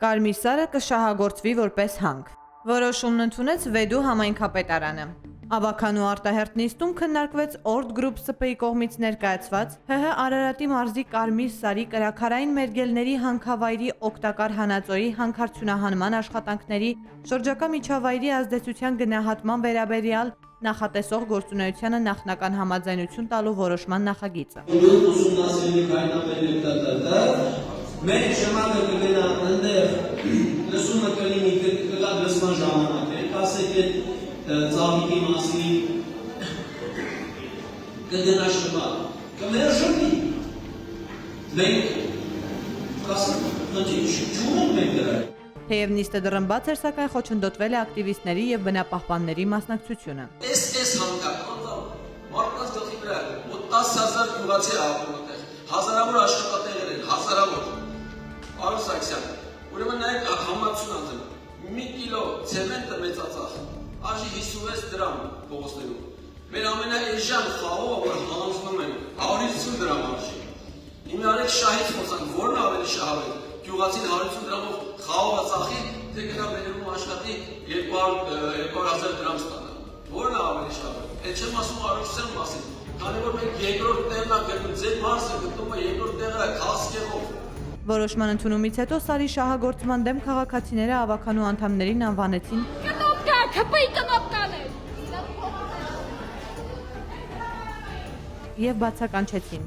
Կարմիր սարը կշահագործվի որպես հանք։ Որոշումն ընդունեց Վեդու համայնքապետարանը։ Ավագանու արտահերթ նիստում քննարկվեց Օրդ Գրուպ ՍՊ-ի կողմից ներկայացված ՀՀ Արարատի մարզի Կարմիր սարի կրաքարային մերգելների հանքավայրի օգտակար հանածոյի հանքարդյունահանման աշխատանքների շրջակա միջավայրի ազդեցության գնահատման վերաբերյալ նախատեսող գործունեությանը նախնական համաձայնություն տալու որոշման նախագիծը։ Մենք ժամանակ կգնանք այնտեղ լսումը կլինի կգա լսման ժամանակ է, ասեք այդ ծաղիկի մասին կգնա շմա, կմերժվի, մենք կասենք, չում ենք մենք դրա։ Թեև նիստը դռնբաց էր, սակայն խոչընդոտվել է ակտիվիստների և բնապահպանների մասնակցությունը։ Այս հանգապ, մարդկանց գլխի վրա, 10,000 գյուղացի ապրում այդտեղ, հազարավոր աշխատատեղեր են, հազարավոր։ Պարոն Սարգսյան, ուրեմն նայեք համացուն անձեմ, մի կիլո ցեմենտը մեծացավ, արժի 56 դրամ փողոցներում։ Մեր ամենաէժան խաղողը, որ հանձնում են, 150 դրամ արժի։ Հիմա արեք շահից խոսանք, որն ավելի շահավետ, գյուղացին 150 դրամով խաղողը ծախի, թե գնա վերևում աշխատի 200,000 դրամ ստանա։ Որն ավելի շահավետ։ Այդ չեմ ասում առողջության մասին, քանի որ մենք երկրորդ տեղն ենք գտնում, ձեր մարզը գտնում է երկրորդ տեղը Քասկեղով։ Որոշման ընդունումից հետո սարի շահագործման դեմ քաղաքացիները ավագանու անդամներին անվանեցին կնոպկա, ՀՊ-ի կնոպկաներ և բացականչեցին։